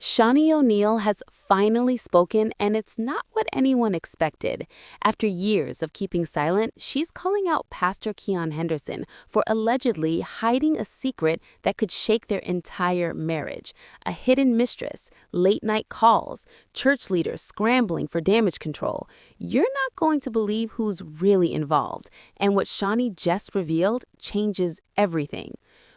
Shaunie O'Neal has finally spoken, and it's not what anyone expected. After years of keeping silent, she's calling out Pastor Kion Henderson for allegedly hiding a secret that could shake their entire marriage. A hidden mistress, late-night calls, church leaders scrambling for damage control. You're not going to believe who's really involved, and what Shaunie just revealed changes everything.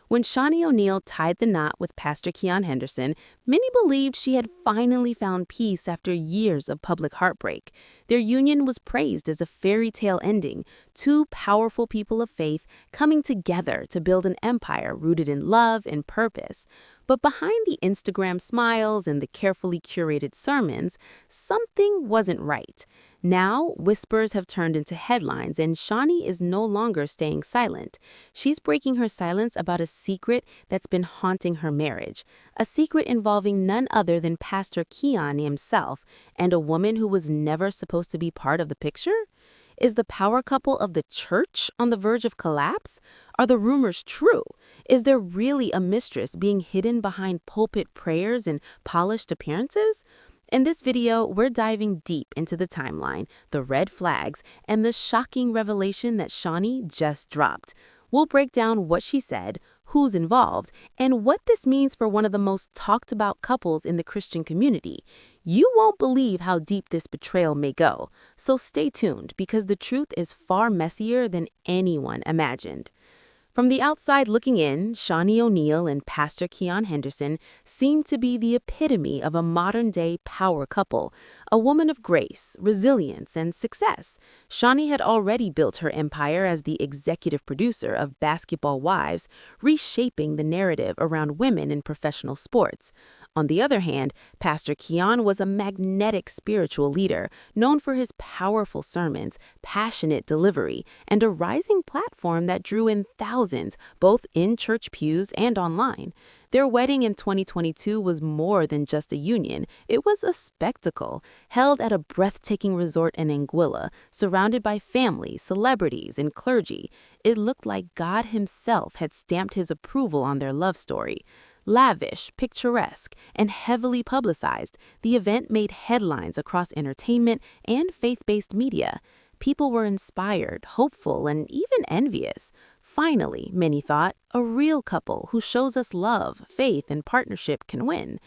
When Shaunie O'Neal tied the knot with Pastor Kion Henderson, many believed she had finally found peace after years of public heartbreak. Their union was praised as a fairy tale ending, two powerful people of faith coming together to build an empire rooted in love and purpose. But behind the Instagram smiles and the carefully curated sermons, something wasn't right. Now, whispers have turned into headlines, and Shaunie is no longer staying silent. She's breaking her silence about a secret that's been haunting her marriage, a secret involving none other than Pastor Kion himself and a woman who was never supposed to be part of the picture. Is the power couple of the church on the verge of collapse? Are the rumors true? Is there really a mistress being hidden behind pulpit prayers and polished appearances? In this video, we're diving deep into the timeline, the red flags, and the shocking revelation that Shaunie just dropped. We'll break down what she said, who's involved, and what this means for one of the most talked about couples in the Christian community. You won't believe how deep this betrayal may go, so stay tuned because the truth is far messier than anyone imagined. From the outside looking in, Shaunie O'Neal and Pastor Kion Henderson seem to be the epitome of a modern-day power couple, a woman of grace, resilience, and success. Shaunie had already built her empire as the executive producer of Basketball Wives, reshaping the narrative around women in professional sports. On the other hand, Pastor Kion was a magnetic spiritual leader, known for his powerful sermons, passionate delivery, and a rising platform that drew in thousands, both in church pews and online. Their wedding in 2022 was more than just a union. It was a spectacle, held at a breathtaking resort in Anguilla, surrounded by family, celebrities, and clergy. It looked like God himself had stamped his approval on their love story. Lavish, picturesque, and heavily publicized, the event made headlines across entertainment and faith-based media. People were inspired, hopeful, and even envious. Finally, many thought, a real couple who shows us love, faith, and partnership can win.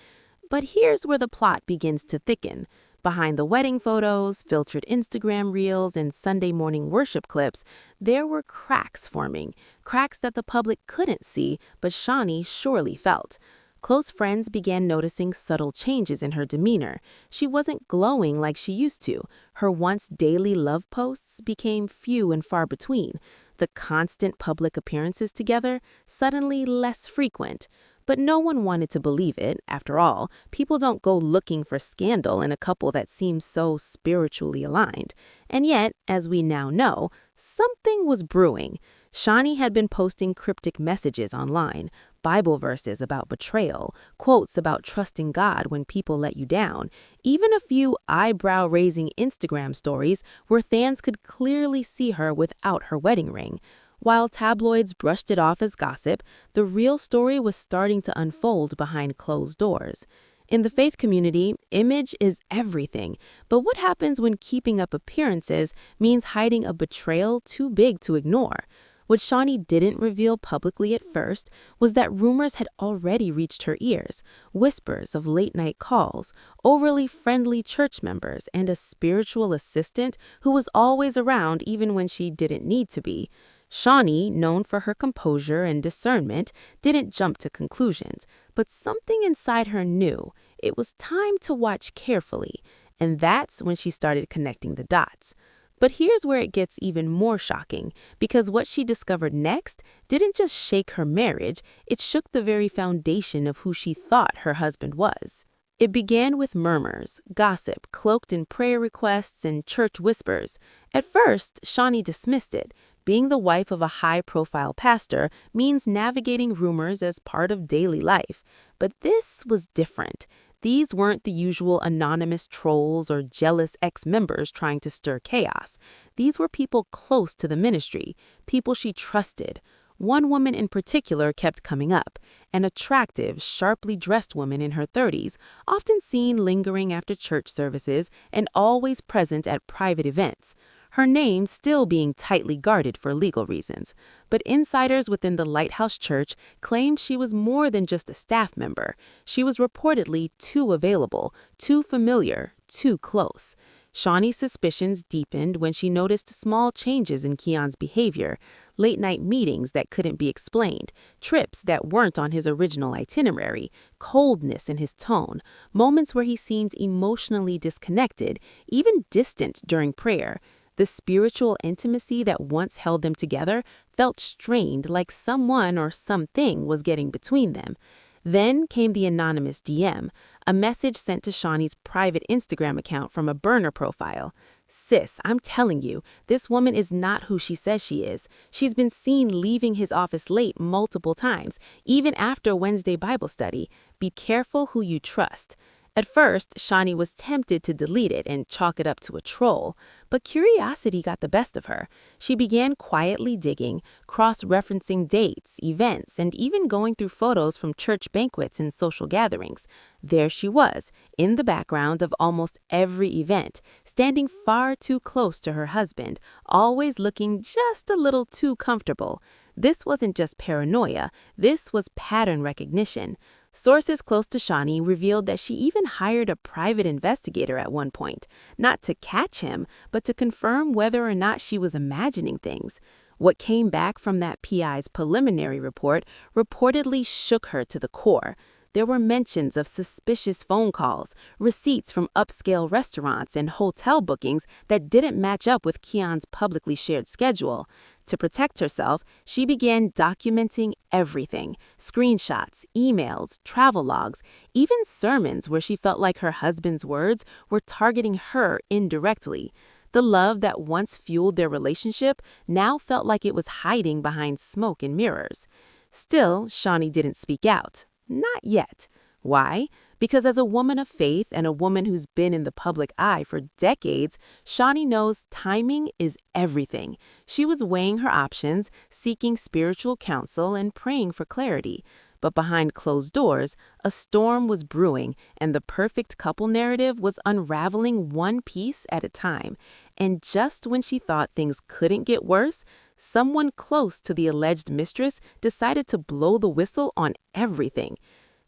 But here's where the plot begins to thicken. Behind the wedding photos, filtered Instagram reels, and Sunday morning worship clips, there were cracks forming, cracks that the public couldn't see, but Shaunie surely felt. Close friends began noticing subtle changes in her demeanor. She wasn't glowing like she used to. Her once daily love posts became few and far between. The constant public appearances together, suddenly less frequent. But no one wanted to believe it. After all, people don't go looking for scandal in a couple that seems so spiritually aligned. And yet, as we now know, something was brewing. Shaunie had been posting cryptic messages online, Bible verses about betrayal, quotes about trusting God when people let you down, even a few eyebrow-raising Instagram stories where fans could clearly see her without her wedding ring. While tabloids brushed it off as gossip, the real story was starting to unfold behind closed doors. In the faith community, image is everything. But what happens when keeping up appearances means hiding a betrayal too big to ignore? What Shaunie didn't reveal publicly at first was that rumors had already reached her ears, whispers of late-night calls, overly friendly church members, and a spiritual assistant who was always around even when she didn't need to be. Shaunie, known for her composure and discernment, didn't jump to conclusions, but something inside her knew it was time to watch carefully, and that's when she started connecting the dots. But here's where it gets even more shocking, because what she discovered next didn't just shake her marriage, it shook the very foundation of who she thought her husband was. It began with murmurs, gossip cloaked in prayer requests and church whispers. At first, Shaunie dismissed it. Being the wife of a high-profile pastor means navigating rumors as part of daily life. But this was different. These weren't the usual anonymous trolls or jealous ex-members trying to stir chaos. These were people close to the ministry, people she trusted. One woman in particular kept coming up, an attractive, sharply dressed woman in her 30s, often seen lingering after church services and always present at private events. Her name still being tightly guarded for legal reasons, but insiders within the Lighthouse Church claimed she was more than just a staff member. She was reportedly too available, too familiar, too close. Shaunie's suspicions deepened when she noticed small changes in Kion's behavior, late-night meetings that couldn't be explained, trips that weren't on his original itinerary, coldness in his tone, moments where he seemed emotionally disconnected, even distant during prayer. The spiritual intimacy that once held them together felt strained, like someone or something was getting between them. Then came the anonymous DM, a message sent to Shaunie's private Instagram account from a burner profile. "Sis, I'm telling you, this woman is not who she says she is. She's been seen leaving his office late multiple times, even after Wednesday Bible study. Be careful who you trust." At first, Shaunie was tempted to delete it and chalk it up to a troll, but curiosity got the best of her. She began quietly digging, cross-referencing dates, events, and even going through photos from church banquets and social gatherings. There she was, in the background of almost every event, standing far too close to her husband, always looking just a little too comfortable. This wasn't just paranoia, this was pattern recognition. Sources close to Shaunie revealed that she even hired a private investigator at one point, not to catch him, but to confirm whether or not she was imagining things. What came back from that PI's preliminary report reportedly shook her to the core. There were mentions of suspicious phone calls, receipts from upscale restaurants, and hotel bookings that didn't match up with Kion's publicly shared schedule. To protect herself, she began documenting everything: screenshots, emails, travel logs, even sermons where she felt like her husband's words were targeting her indirectly. The love that once fueled their relationship now felt like it was hiding behind smoke and mirrors. Still, Shaunie didn't speak out. Not yet. Why? Because as a woman of faith and a woman who's been in the public eye for decades, Shaunie knows timing is everything. She was weighing her options, seeking spiritual counsel, and praying for clarity. But behind closed doors, a storm was brewing, and the perfect couple narrative was unraveling one piece at a time. And just when she thought things couldn't get worse, someone close to the alleged mistress decided to blow the whistle on everything.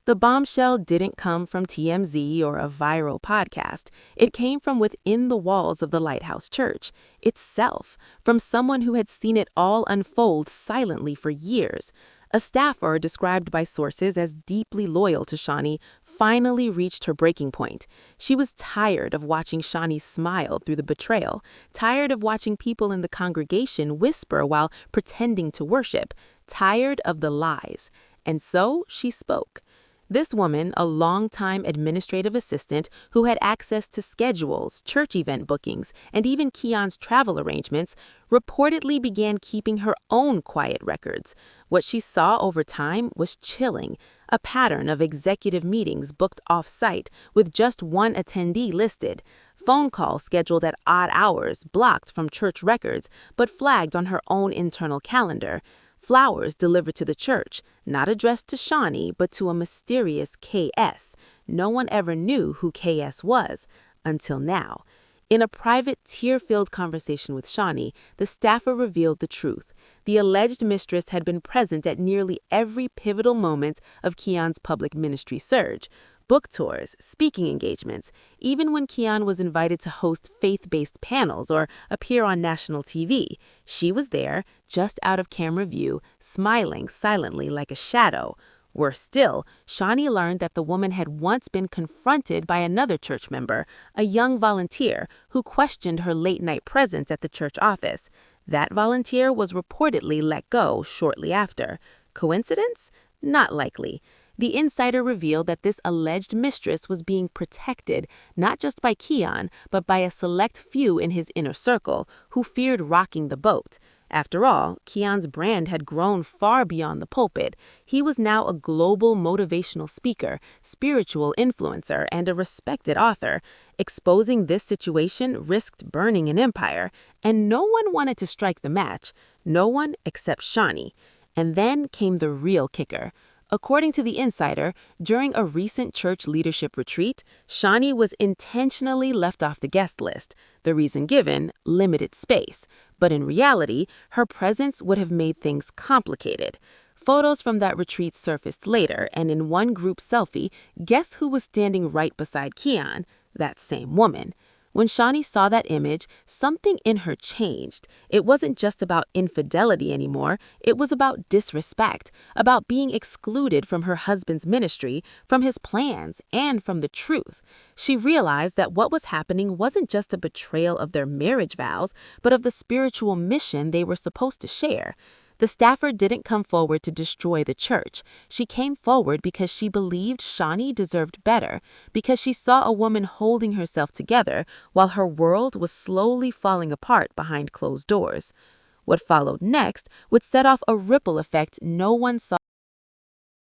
The bombshell didn't come from TMZ or a viral podcast. It came from within the walls of the Lighthouse Church itself, from someone who had seen it all unfold silently for years. A staffer described by sources as deeply loyal to Shaunie finally reached her breaking point. She was tired of watching Shaunie smile through the betrayal, tired of watching people in the congregation whisper while pretending to worship, tired of the lies. And so she spoke. This woman, a longtime administrative assistant who had access to schedules, church event bookings, and even Kion's travel arrangements, reportedly began keeping her own quiet records. What she saw over time was chilling, a pattern of executive meetings booked off-site with just one attendee listed, phone calls scheduled at odd hours, blocked from church records, but flagged on her own internal calendar. Flowers delivered to the church, not addressed to Shaunie, but to a mysterious KS. No one ever knew who KS was, until now. In a private, tear-filled conversation with Shaunie, the staffer revealed the truth. The alleged mistress had been present at nearly every pivotal moment of Kion's public ministry surge. Book tours, speaking engagements, even when Kion was invited to host faith-based panels or appear on national TV. She was there, just out of camera view, smiling silently like a shadow. Worse still, Shaunie learned that the woman had once been confronted by another church member, a young volunteer, who questioned her late-night presence at the church office. That volunteer was reportedly let go shortly after. Coincidence? Not likely. The insider revealed that this alleged mistress was being protected not just by Kion, but by a select few in his inner circle who feared rocking the boat. After all, Kion's brand had grown far beyond the pulpit. He was now a global motivational speaker, spiritual influencer, and a respected author. Exposing this situation risked burning an empire, and no one wanted to strike the match. No one except Shaunie. And then came the real kicker. According to The Insider, during a recent church leadership retreat, Shaunie was intentionally left off the guest list. The reason given, limited space. But in reality, her presence would have made things complicated. Photos from that retreat surfaced later, and in one group selfie, guess who was standing right beside Kion? That same woman. When Shaunie saw that image, something in her changed. It wasn't just about infidelity anymore. It was about disrespect, about being excluded from her husband's ministry, from his plans, and from the truth. She realized that what was happening wasn't just a betrayal of their marriage vows, but of the spiritual mission they were supposed to share. The staffer didn't come forward to destroy the church. She came forward because she believed Shaunie deserved better, because she saw a woman holding herself together while her world was slowly falling apart behind closed doors. What followed next would set off a ripple effect no one saw